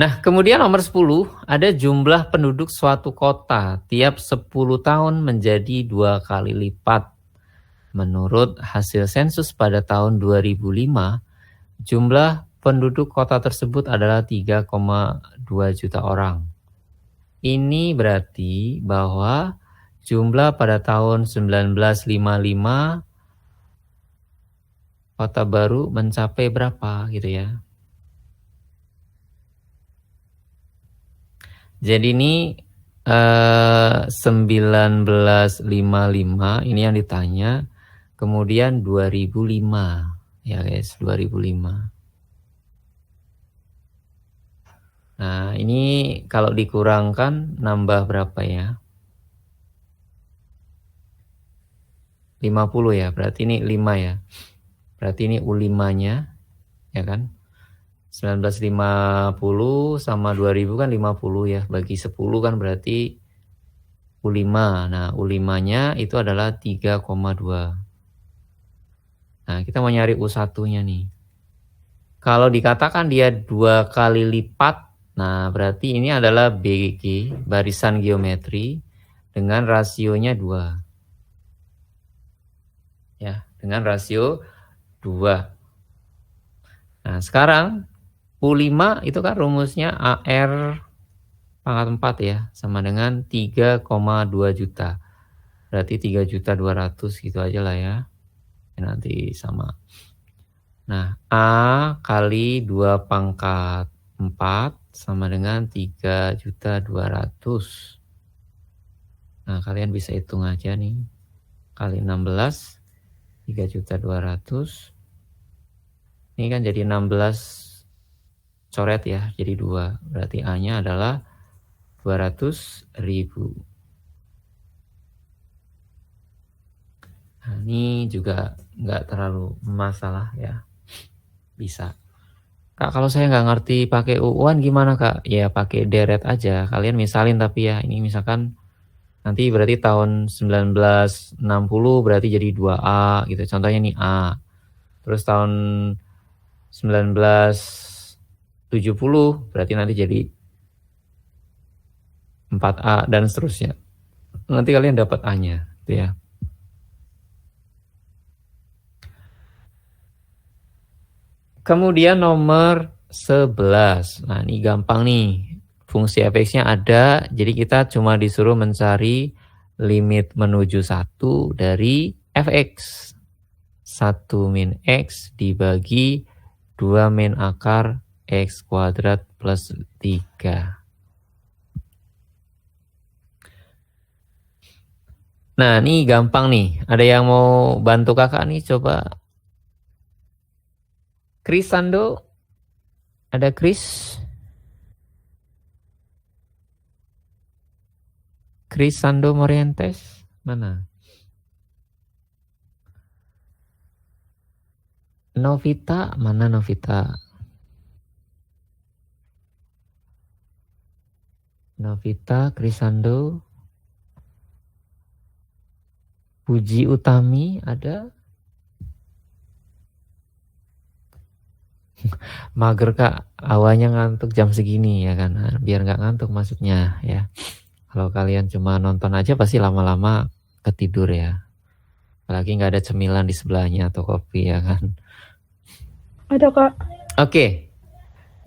Nah, kemudian nomor 10, ada jumlah penduduk suatu kota tiap 10 tahun menjadi 2 kali lipat. Menurut hasil sensus pada tahun 2005, jumlah penduduk kota tersebut adalah 3,2 juta orang. Ini berarti bahwa jumlah pada tahun 1955 kota baru mencapai berapa gitu ya. Jadi ini 1955 ini yang ditanya, kemudian 2005 ya guys, 2005. Nah ini kalau dikurangkan nambah berapa ya? 50 ya, berarti ini 5 ya. Berarti ini U5-nya ya kan. 1950 sama 2000 kan 50 ya. Bagi 10 kan berarti U5. Nah, U5-nya itu adalah 3,2. Nah, kita mau nyari U1-nya nih. Kalau dikatakan dia 2 kali lipat, nah berarti ini adalah BG, barisan geometri, dengan rasionya 2. Ya, dengan rasio 2. Nah, sekarang U5 itu kan rumusnya AR pangkat 4 ya, sama dengan 3,2 juta. Berarti 3.200.000 gitu aja lah ya. Nanti sama. Nah, A kali 2 pangkat 4 sama dengan 3.200.000. Nah, kalian bisa hitung aja nih. Kali 16, 3.200.000. Ini kan jadi 16 coret ya, jadi 2. Berarti A-nya adalah 200.000. Nah, ini juga nggak terlalu masalah ya. Bisa. Kak, kalau saya nggak ngerti pakai UUan gimana Kak? Ya pakai deret aja. Kalian misalin tapi ya, ini misalkan nanti berarti tahun 1960 berarti jadi 2A gitu. Contohnya nih A. Terus tahun 1970 berarti nanti jadi 4A dan seterusnya. Nanti kalian dapat A-nya gitu ya. Kemudian nomor 11. Nah, ini gampang nih. Fungsi fx-nya ada, jadi kita cuma disuruh mencari limit menuju 1 dari fx. 1 min x dibagi 2 min akar x kuadrat plus 3. Nah, ini gampang nih. Ada yang mau bantu kakak nih? Coba. Chris Sando? Ada Chris? Chris Sando Morientes? Mana? Novita? Mana Novita? Novita, Krisando, Puji Utami ada? Mager Kak, awalnya ngantuk jam segini ya kan, biar nggak ngantuk maksudnya ya. Kalau kalian cuma nonton aja pasti lama-lama ketidur ya. Apalagi nggak ada cemilan di sebelahnya atau kopi ya kan. Ada Kak. Oke,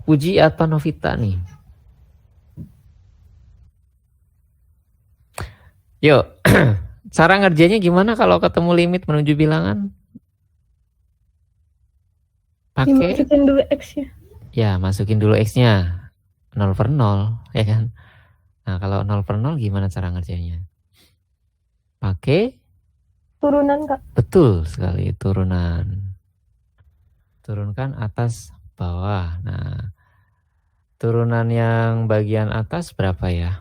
Puji atau Novita nih? Yuk, cara ngerjainnya gimana kalau ketemu limit menuju bilangan? Pakai Dimasukin dulu X-nya. ya, masukin dulu X-nya. 0 per 0, ya kan? Nah, kalau 0 per 0 gimana cara ngerjainnya? Pakai? Turunan Kak. Betul sekali, turunan. Turunkan atas bawah. Nah, turunan yang bagian atas berapa ya?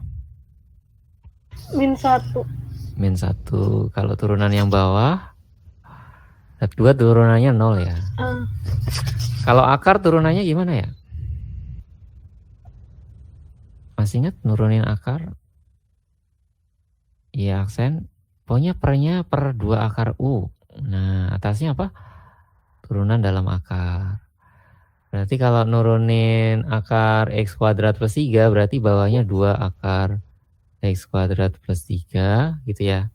-1. -1. Kalau turunan yang bawah, 2 turunannya 0 ya. Kalau akar turunannya gimana ya? Masih ingat nurunin akar? Iya, aksen. Pokoknya pernya per 2 akar U. Nah, atasnya apa? Turunan dalam akar. Berarti kalau nurunin akar X kuadrat plus 3 berarti bawahnya 2 akar X kuadrat plus 3 gitu ya.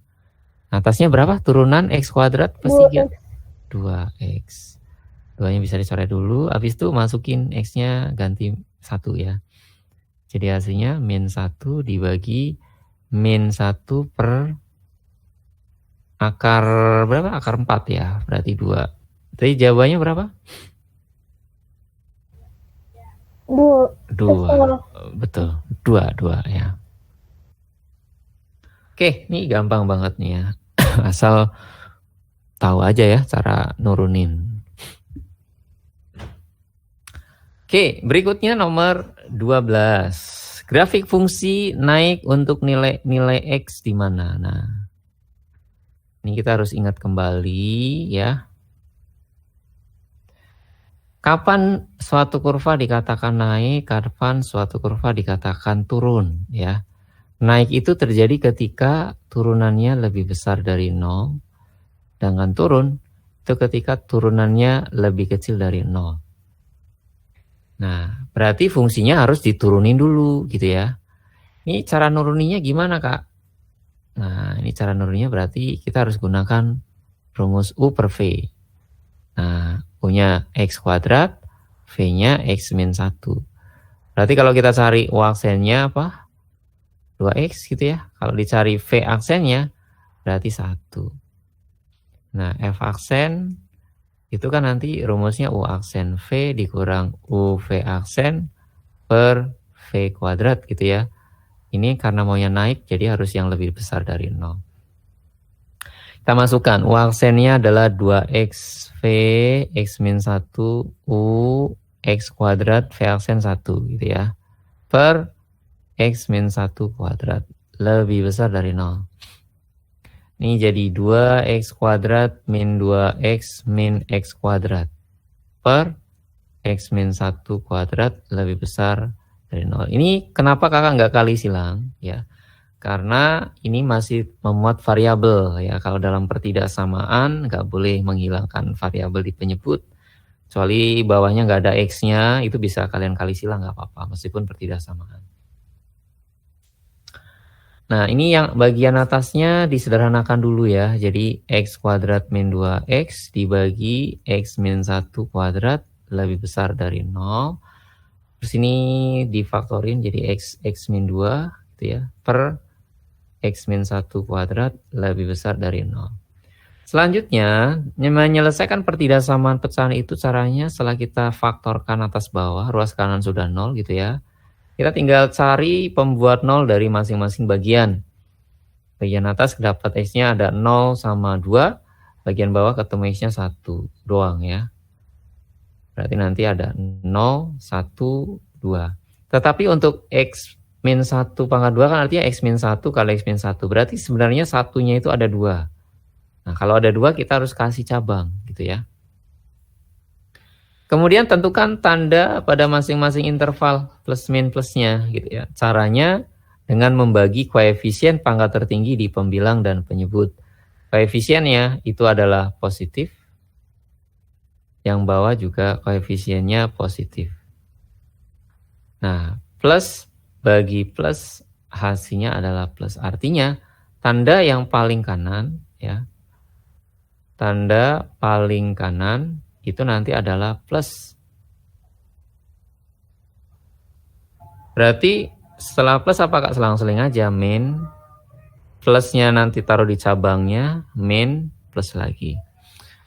Atasnya berapa? Turunan X kuadrat plus 3? 2X. 2-nya bisa dicoret dulu. Habis itu masukin X-nya ganti 1 ya. Jadi hasilnya min 1 dibagi min 1 per akar berapa? Akar 4 ya. Berarti 2. Jadi jawabannya berapa? 2. Betul. 2 ya. Oke, ini gampang banget nih ya. Asal tahu aja ya cara nurunin. Oke, berikutnya nomor 12. Grafik fungsi naik untuk nilai X di mana? Nah, ini kita harus ingat kembali ya. Kapan suatu kurva dikatakan naik, kapan suatu kurva dikatakan turun ya. Naik itu terjadi ketika turunannya lebih besar dari 0. Sedangkan turun itu ketika turunannya lebih kecil dari 0. Nah, berarti fungsinya harus diturunin dulu gitu ya. Ini cara nuruninya gimana, Kak? Nah, ini cara nuruninya berarti kita harus gunakan rumus U per V. Nah, U-nya X kuadrat, V-nya X min 1. Berarti kalau kita cari U aksennya apa? 2X gitu ya. Kalau dicari V aksennya berarti 1. Nah, F aksen itu kan nanti rumusnya U aksen V dikurang U V aksen per V kuadrat gitu ya. Ini karena maunya naik jadi harus yang lebih besar dari 0. Kita masukkan U aksennya adalah 2X V X min 1 U X kuadrat V aksen 1 gitu ya. Per X min 1 kuadrat lebih besar dari 0. Ini jadi 2X kuadrat min 2X min X kuadrat per X min 1 kuadrat lebih besar dari 0. Ini kenapa kakak nggak kali silang ya? Karena ini masih memuat variabel ya. Kalau dalam pertidaksamaan nggak boleh menghilangkan variabel di penyebut. Kecuali bawahnya nggak ada X-nya, itu bisa kalian kali silang nggak apa-apa meskipun pertidaksamaan. Nah, ini yang bagian atasnya disederhanakan dulu ya. Jadi X kuadrat min 2X dibagi X min 1 kuadrat lebih besar dari 0. Terus ini difaktorin jadi X min 2 gitu ya, per X min 1 kuadrat lebih besar dari 0. Selanjutnya, menyelesaikan pertidaksamaan pecahan itu caranya setelah kita faktorkan atas bawah, ruas kanan sudah 0 gitu ya. Kita tinggal cari pembuat 0 dari masing-masing bagian. Bagian atas dapat X-nya ada 0 sama 2. Bagian bawah ketemu X-nya 1 doang ya. Berarti nanti ada 0, 1, 2. Tetapi untuk X min 1 pangkat 2 kan artinya X min 1 kali X min 1. Berarti sebenarnya satunya itu ada 2. Nah, kalau ada 2 kita harus kasih cabang gitu ya. Kemudian tentukan tanda pada masing-masing interval plus min plusnya gitu ya. Caranya dengan membagi koefisien pangkat tertinggi di pembilang dan penyebut. Koefisiennya itu adalah positif. Yang bawah juga koefisiennya positif. Nah, plus bagi plus hasilnya adalah plus. Artinya tanda yang paling kanan ya. Tanda paling kanan itu nanti adalah plus. Berarti setelah plus apa Kak? Selang-seling aja min. Plusnya nanti taruh di cabangnya, min plus lagi.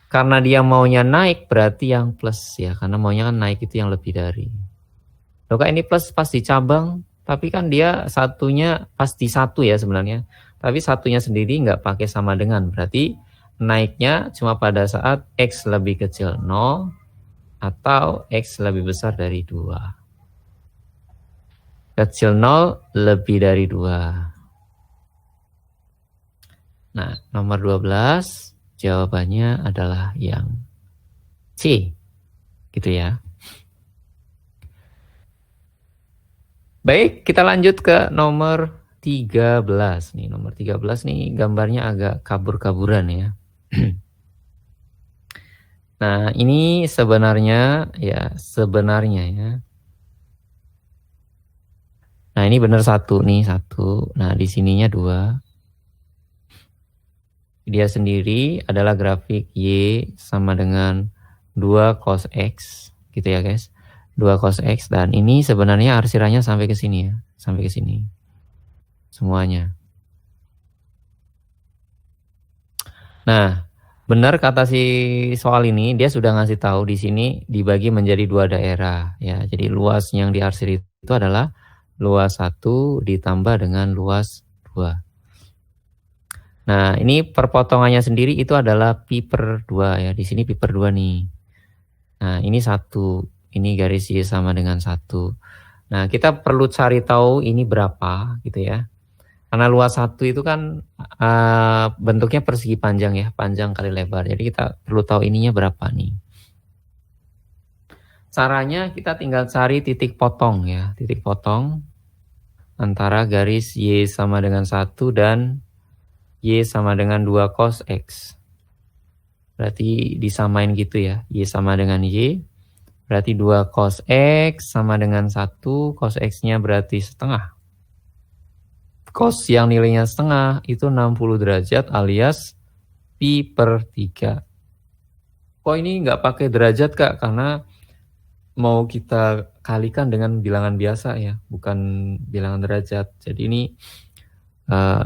Karena dia maunya naik berarti yang plus ya. Karena maunya kan naik itu yang lebih dari. Loh Kak, ini plus pas di cabang. Tapi kan dia satunya pasti 1 ya sebenarnya. Tapi satunya sendiri nggak pakai sama dengan. Berarti naiknya cuma pada saat X lebih kecil 0 atau X lebih besar dari 2. Kecil 0 lebih dari 2. Nah, nomor 12 jawabannya adalah yang C. Gitu ya. Baik, kita lanjut ke nomor 13. Nih, nomor 13 nih gambarnya agak kabur-kaburan ya. Nah, ini sebenarnya ya. Nah, ini benar 1 nih, 1. Nah, di sininya 2. Dia sendiri adalah grafik Y sama dengan 2 cos X, gitu ya guys. 2 cos X, dan ini sebenarnya arsirannya sampai ke sini ya. Sampai ke sini. Semuanya. Nah, benar kata si soal ini, dia sudah ngasih tahu di sini dibagi menjadi 2 daerah ya. Jadi luas yang diarsir itu adalah luas 1 ditambah dengan luas 2. Nah, ini perpotongannya sendiri itu adalah pi per 2 ya. Di sini pi per 2 nih. Nah, ini 1. Ini garis Y sama dengan 1. Nah, kita perlu cari tahu ini berapa gitu ya. Karena luas 1 itu kan bentuknya persegi panjang ya, panjang kali lebar. Jadi kita perlu tahu ininya berapa nih. Caranya kita tinggal cari titik potong ya, titik potong antara garis Y sama dengan 1 dan Y sama dengan 2 cos X. Berarti disamain gitu ya, Y sama dengan Y. Berarti 2 cos X sama dengan 1, cos X-nya berarti setengah. Cos yang nilainya setengah itu 60 derajat alias pi per 3. Kok ini nggak pakai derajat Kak? Karena mau kita kalikan dengan bilangan biasa ya, bukan bilangan derajat. Jadi ini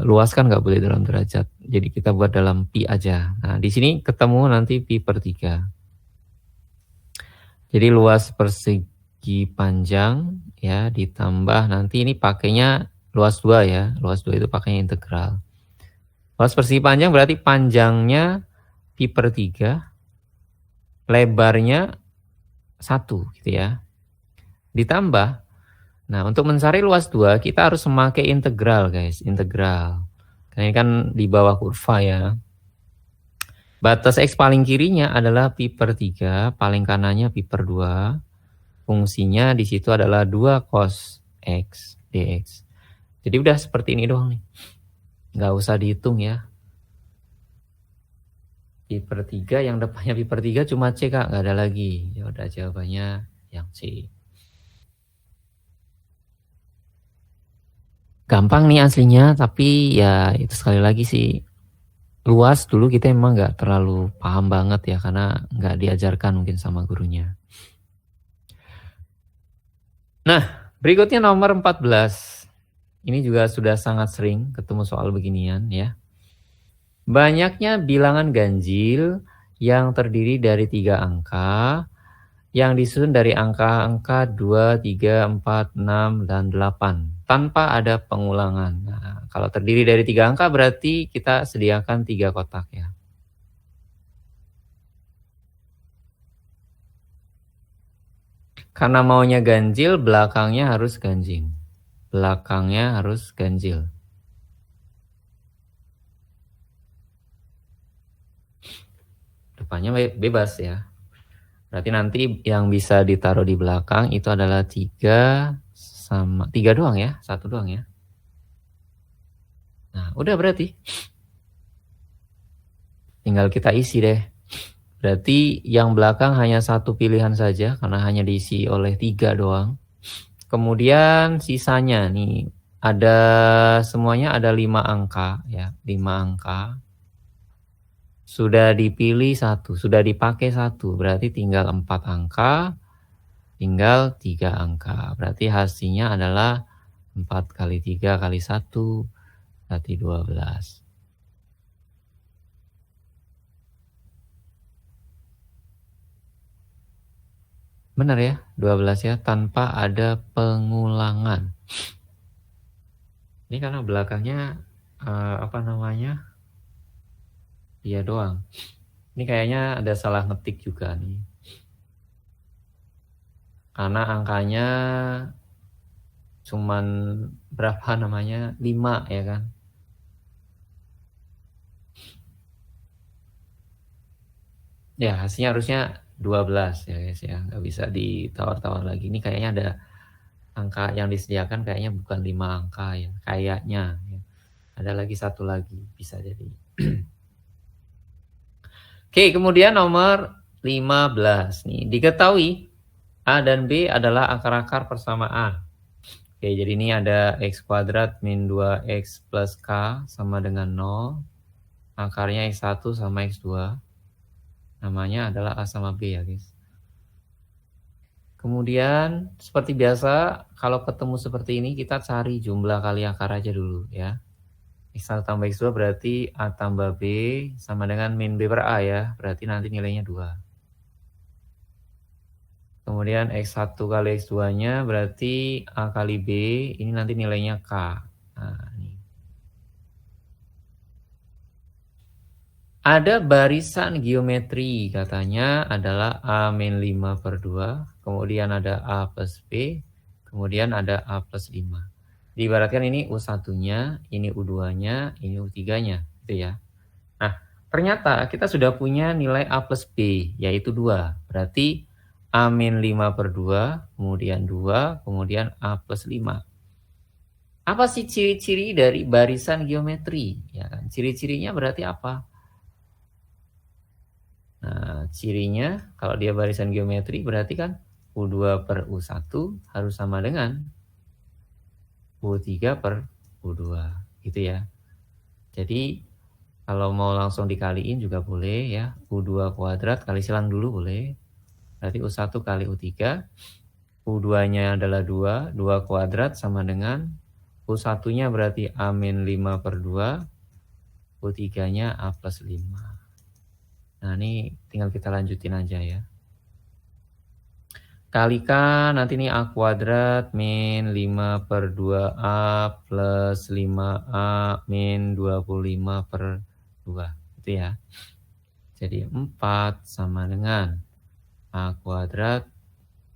luas kan nggak boleh dalam derajat. Jadi kita buat dalam pi aja. Nah, di sini ketemu nanti pi per 3. Jadi luas persegi panjang ya ditambah nanti ini pakainya luas 2 ya. Luas 2 itu pakainya integral. Luas persegi panjang berarti panjangnya pi per 3, lebarnya 1 gitu ya. Ditambah, nah untuk mencari luas 2 kita harus memakai integral guys, integral. Karena ini kan di bawah kurva ya. Batas X paling kirinya adalah pi per 3, paling kanannya pi per 2. Fungsinya di situ adalah 2 cos X dx. Jadi udah seperti ini doang nih. Nggak usah dihitung ya. Pi per 3 yang depannya pi per 3 cuma C Kak, nggak ada lagi. Ya udah jawabannya yang C. Gampang nih aslinya, tapi ya itu sekali lagi sih. Luas dulu kita emang nggak terlalu paham banget ya, karena nggak diajarkan mungkin sama gurunya. Nah, berikutnya nomor 14. Ini juga sudah sangat sering ketemu soal beginian ya. Banyaknya bilangan ganjil yang terdiri dari 3 angka, yang disusun dari angka-angka 2, 3, 4, 6, dan 8. Tanpa ada pengulangan. Nah, kalau terdiri dari 3 angka berarti kita sediakan 3 kotak ya. Karena maunya ganjil, belakangnya harus ganjil. Belakangnya harus ganjil. Depannya bebas ya. Berarti nanti yang bisa ditaruh di belakang itu adalah 3 sama 3 doang ya, 1 doang ya. Nah, udah berarti. Tinggal kita isi deh. Berarti yang belakang hanya 1 pilihan saja karena hanya diisi oleh 3 doang. Kemudian sisanya nih ada semuanya ada 5 angka ya, 5 angka. Sudah dipilih 1, sudah dipakai 1, berarti tinggal 4 angka, tinggal 3 angka. Berarti hasilnya adalah 4 kali 3 kali 1, berarti 12. Benar ya, 12 ya, tanpa ada pengulangan. Ini karena belakangnya dia doang. Ini kayaknya ada salah ngetik juga nih. Karena angkanya cuman berapa 5 ya kan. Ya, hasilnya harusnya 12 ya guys ya, nggak bisa ditawar-tawar lagi. Ini kayaknya ada angka yang disediakan kayaknya bukan 5 angka ya, kayaknya ya. Ada lagi 1 lagi, bisa jadi. Oke, kemudian nomor 15. Nih, diketahui A dan B adalah akar-akar persamaan. Oke, jadi ini ada X kuadrat min 2X plus K sama dengan 0. Akarnya X1 sama X2. Namanya adalah A sama B ya guys. Kemudian seperti biasa, kalau ketemu seperti ini kita cari jumlah kali akar aja dulu ya. X1 tambah X2 berarti A tambah B sama dengan min B per A ya. Berarti nanti nilainya 2. Kemudian X1 kali X2-nya berarti A kali B. Ini nanti nilainya K. Nah, ini. Ada barisan geometri katanya adalah A-5 per 2. Kemudian ada A plus B. Kemudian ada A plus 5. Diibaratkan ini U1-nya, ini U2-nya, ini U3-nya. Gitu ya. Nah, ternyata kita sudah punya nilai A plus B, yaitu 2. Berarti A-5 per 2, kemudian 2, kemudian A plus 5. Apa sih ciri-ciri dari barisan geometri? Ya kan? Ciri-cirinya berarti apa? Nah, cirinya kalau dia barisan geometri berarti kan U2 per U1 harus sama dengan U3 per U2. Gitu ya. Jadi kalau mau langsung dikaliin juga boleh ya. U2 kuadrat kali silang dulu boleh. Berarti U1 kali U3. U2-nya adalah 2. 2 kuadrat sama dengan U1-nya berarti A-5 per 2. U3-nya A plus 5. Nah ini tinggal kita lanjutin aja ya. Kalikan nanti ini A kuadrat min 5 per 2A plus 5A min 25 per 2. Itu ya. Jadi 4 sama dengan A kuadrat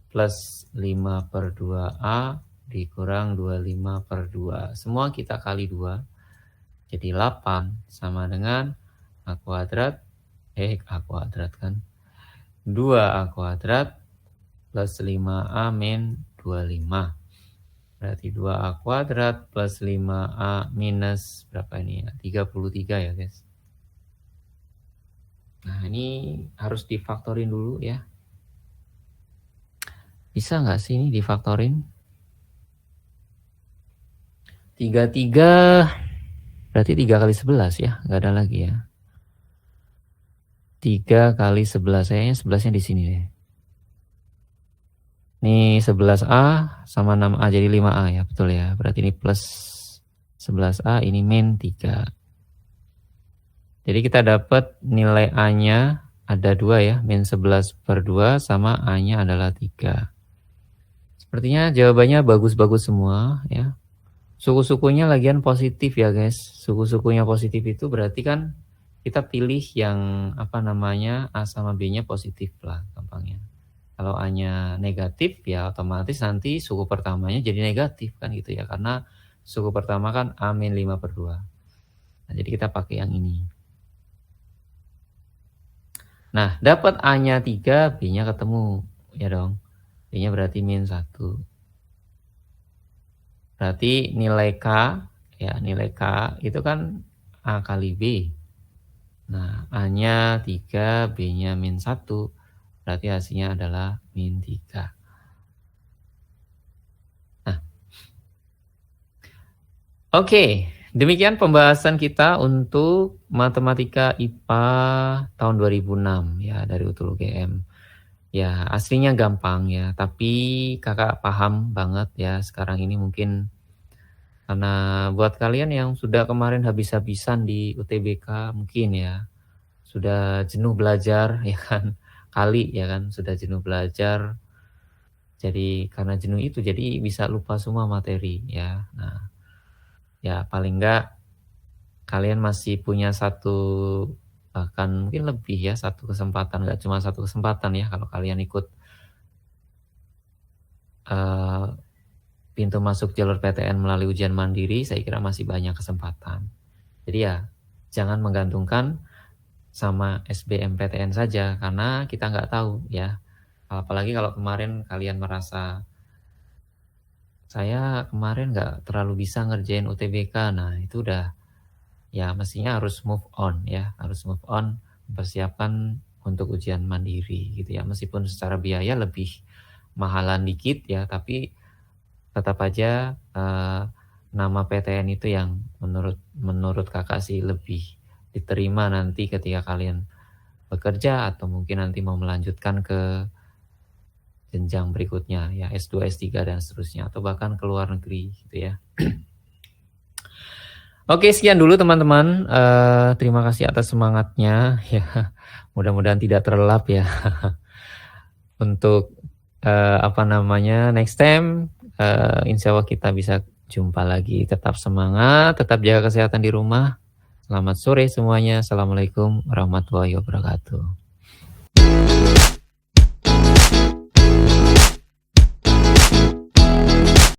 plus 5 per 2A dikurang 25 per 2. Semua kita kali 2. Jadi 8 sama dengan A kuadrat. A kuadrat kan. 2A kuadrat plus 5A min 25. Berarti 2A kuadrat plus 5A minus berapa ini ya? 33 ya guys. Nah ini harus difaktorin dulu ya. Bisa nggak sih ini difaktorin? 33 berarti 3 kali 11 ya. Nggak ada lagi ya. 3 kali 11. Kayaknya 11-nya di sini deh. Ini 11A sama 6A jadi 5A ya. Betul ya. Berarti ini plus 11A, ini min 3. Jadi kita dapat nilai A-nya ada 2 ya. Min 11 per 2 sama A-nya adalah 3. Sepertinya jawabannya bagus-bagus semua ya. Suku-sukunya lagian positif ya guys. Suku-sukunya positif itu berarti kan kita pilih yang apa namanya A sama B-nya positif lah gampangnya. Kalau A-nya negatif ya otomatis nanti suku pertamanya jadi negatif kan gitu ya. Karena suku pertama kan A-5 per 2. Nah, jadi kita pakai yang ini. Nah dapat A-nya 3, B-nya ketemu ya dong. B-nya berarti min 1. Berarti nilai K ya nilai K itu kan A kali B. Nah, A-nya 3, B-nya min 1. Berarti hasilnya adalah min 3. Nah, oke. Demikian pembahasan kita untuk Matematika IPA tahun 2006 ya dari UTUL UGM. Ya, aslinya gampang ya, tapi kakak paham banget ya sekarang ini mungkin karena buat kalian yang sudah kemarin habis-habisan di UTBK mungkin ya sudah jenuh belajar ya kan kali ya kan sudah jenuh belajar jadi karena jenuh itu jadi bisa lupa semua materi ya. Nah ya paling enggak kalian masih punya satu bahkan mungkin lebih ya satu kesempatan, enggak cuma satu kesempatan ya kalau kalian ikut pintu masuk jalur PTN melalui ujian mandiri, saya kira masih banyak kesempatan. Jadi ya jangan menggantungkan sama SBMPTN saja karena kita nggak tahu ya. Apalagi kalau kemarin kalian merasa saya kemarin nggak terlalu bisa ngerjain UTBK, nah itu udah ya mestinya harus move on ya, harus move on mempersiapkan untuk ujian mandiri gitu ya. Meskipun secara biaya lebih mahalan dikit ya, tapi tetap aja nama PTN itu yang menurut kakak sih lebih diterima nanti ketika kalian bekerja atau mungkin nanti mau melanjutkan ke jenjang berikutnya ya, S2, S3 dan seterusnya, atau bahkan ke luar negeri gitu ya. Oke, sekian dulu teman-teman. Terima kasih atas semangatnya ya. Mudah-mudahan tidak terlelap ya. Untuk next time insya Allah kita bisa jumpa lagi. Tetap semangat, tetap jaga kesehatan di rumah. Selamat sore semuanya. Assalamualaikum warahmatullahi wabarakatuh.